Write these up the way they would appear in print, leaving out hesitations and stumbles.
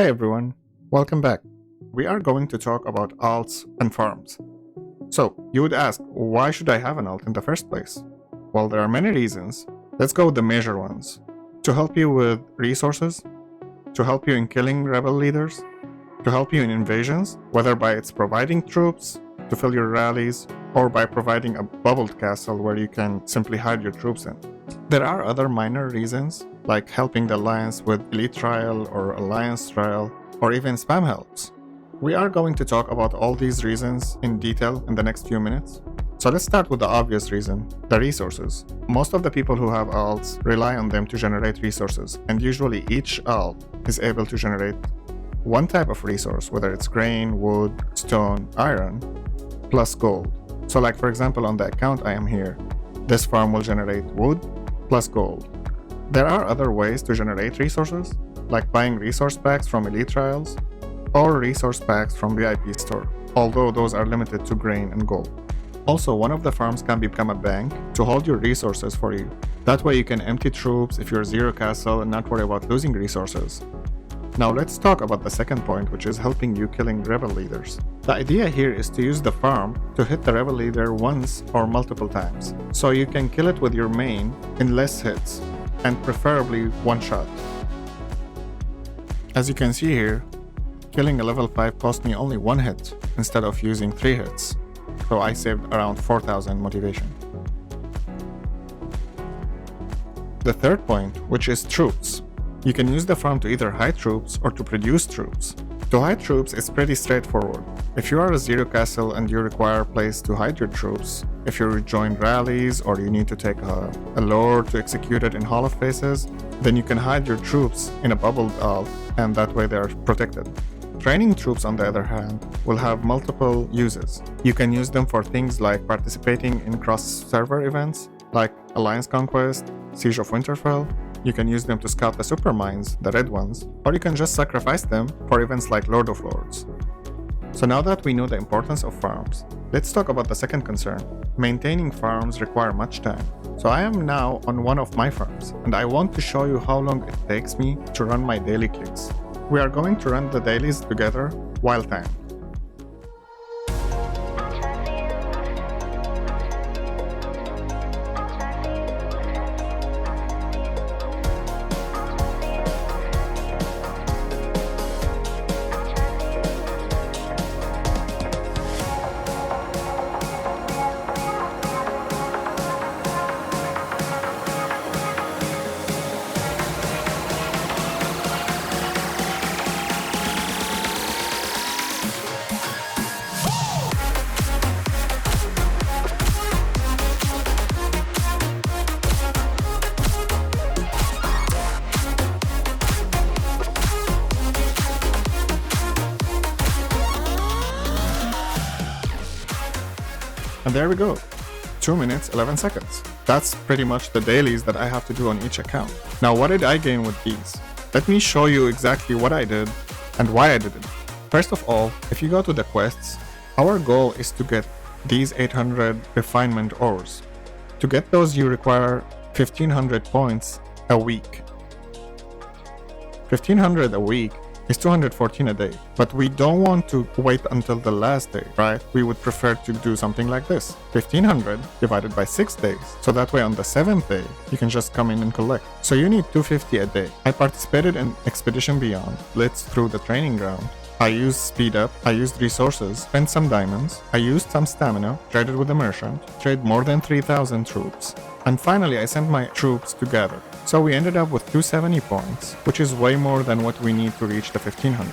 Hey everyone, welcome back. We are going to talk about alts and farms. So, you would ask, why should I have an alt in the first place? Well, there are many reasons. Let's go with the major ones. To help you with resources, to help you in killing rebel leaders, to help you in invasions, whether by its providing troops to fill your rallies, or by providing a bubbled castle where you can simply hide your troops in. There are other minor reasons, like helping the alliance with elite trial or alliance trial, or even spam helps. We are going to talk about all these reasons in detail in the next few minutes. So let's start with the obvious reason, the resources. Most of the people who have alts rely on them to generate resources, and usually each alt is able to generate one type of resource, whether it's grain, wood, stone, iron, plus gold. So like for example on the account I am here, this farm will generate wood plus gold. There are other ways to generate resources, like buying resource packs from elite trials, or resource packs from VIP store, although those are limited to grain and gold. Also, one of the farms can become a bank to hold your resources for you. That way you can empty troops if you're zero castle and not worry about losing resources. Now let's talk about the second point, which is helping you killing rebel leaders. The idea here is to use the farm to hit the rebel leader once or multiple times, so you can kill it with your main in less hits, and preferably one shot. As you can see here, killing a level 5 cost me only one hit instead of using 3 hits, so I saved around 4,000 motivation. The third point, which is troops. You can use the farm to either hide troops or to produce troops. To hide troops is pretty straightforward. If you are a zero castle and you require a place to hide your troops, if you rejoin rallies or you need to take a lord to execute it in Hall of Faces, then you can hide your troops in a bubbled alt, and that way they are protected. Training troops, on the other hand, will have multiple uses. You can use them for things like participating in cross-server events, like Alliance Conquest, Siege of Winterfell. You can use them to scout the supermines, the red ones, or you can just sacrifice them for events like Lord of Lords. So now that we know the importance of farms, let's talk about the second concern. Maintaining farms require much time. So I am now on one of my farms, and I want to show you how long it takes me to run my daily clicks. We are going to run the dailies together while timed. And there we go, 2 minutes, 11 seconds. That's pretty much the dailies that I have to do on each account. Now what did I gain with these? Let me show you exactly what I did and why I did it. First of all, if you go to the quests, our goal is to get these 800 refinement ores. To get those you require 1500 points a week. 1500 a week is 214 a day, but we don't want to wait until the last day, right? We would prefer to do something like this, 1500 divided by 6 days, so that way on the 7th day you can just come in and collect. So you need 250 a day. I participated in Expedition Beyond, blitzed through the training ground. I used speed up, I used resources, spent some diamonds, I used some stamina, traded with the merchant, traded more than 3,000 troops, and finally I sent my troops to gather. So we ended up with 270 points, which is way more than what we need to reach the 1500.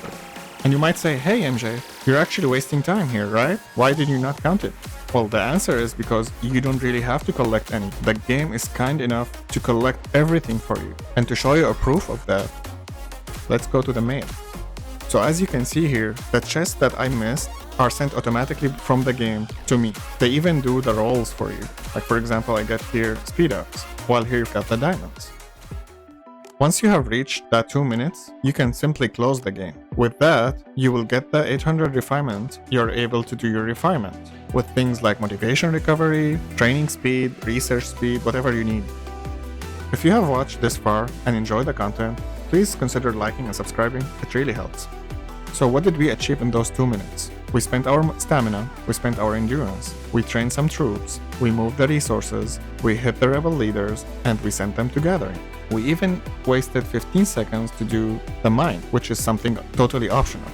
And you might say, hey MJ, you're actually wasting time here, right? Why did you not count it? Well, the answer is because you don't really have to collect any. The game is kind enough to collect everything for you. And to show you a proof of that, let's go to the mail. So as you can see here, the chests that I missed are sent automatically from the game to me. They even do the rolls for you. Like for example, I get here speed ups, while here you've got the diamonds. Once you have reached that 2 minutes, you can simply close the game. With that, you will get the 800 refinement. You're able to do your refinement with things like motivation recovery, training speed, research speed, whatever you need. If you have watched this far and enjoyed the content, please consider liking and subscribing, it really helps. So what did we achieve in those 2 minutes? We spent our stamina, we spent our endurance, we trained some troops, we moved the resources, we hit the rebel leaders, and we sent them to gathering. We even wasted 15 seconds to do the mine, which is something totally optional.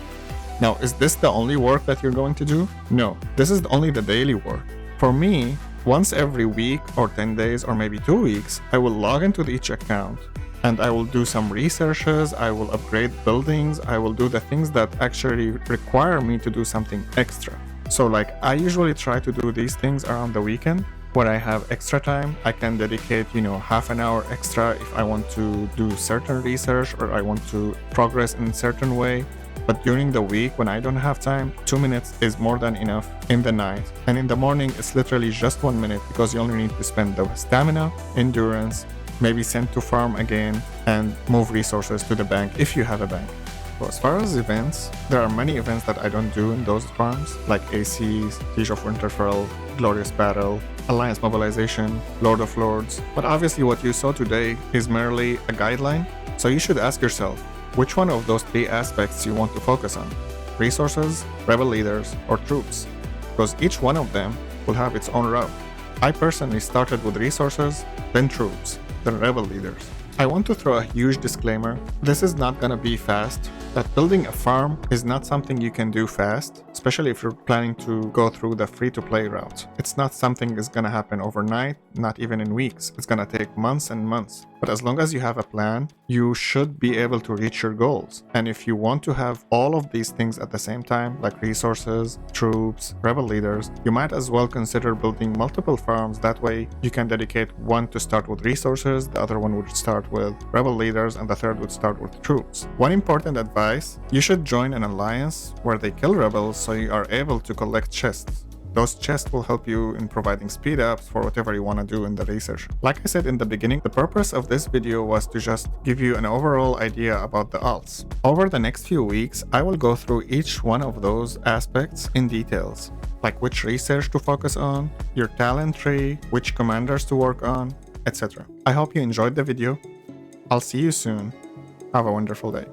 Now, is this the only work that you're going to do? No, this is only the daily work. For me, once every week or 10 days or maybe 2 weeks, I will log into each account and I will do some researches, I will upgrade buildings, I will do the things that actually require me to do something extra. So like I usually try to do these things around the weekend where I have extra time. I can dedicate, half an hour extra if I want to do certain research or I want to progress in a certain way. But during the week when I don't have time, 2 minutes is more than enough in the night. And in the morning, it's literally just 1 minute because you only need to spend the stamina, endurance, maybe send to farm again, and move resources to the bank if you have a bank. So as far as events, there are many events that I don't do in those farms, like ACs, Siege of Winterfell, Glorious Battle, Alliance Mobilization, Lord of Lords. But obviously what you saw today is merely a guideline, so you should ask yourself, which one of those 3 aspects you want to focus on? Resources, rebel leaders, or troops? Because each one of them will have its own route. I personally started with resources, then troops, then rebel leaders. I want to throw a huge disclaimer. This is not gonna be fast. That building a farm is not something you can do fast, especially if you're planning to go through the free-to-play route. It's not something that's gonna happen overnight, not even in weeks. It's gonna take months and months. But as long as you have a plan, you should be able to reach your goals. And if you want to have all of these things at the same time, like resources, troops, rebel leaders, you might as well consider building multiple farms. That way you can dedicate one to start with resources, the other one would start with rebel leaders, and the third would start with troops. One important advice, you should join an alliance where they kill rebels so you are able to collect chests. Those chests will help you in providing speed ups for whatever you want to do in the research. Like I said in the beginning, the purpose of this video was to just give you an overall idea about the alts. Over the next few weeks, I will go through each one of those aspects in details, like which research to focus on, your talent tree, which commanders to work on, etc. I hope you enjoyed the video. I'll see you soon. Have a wonderful day.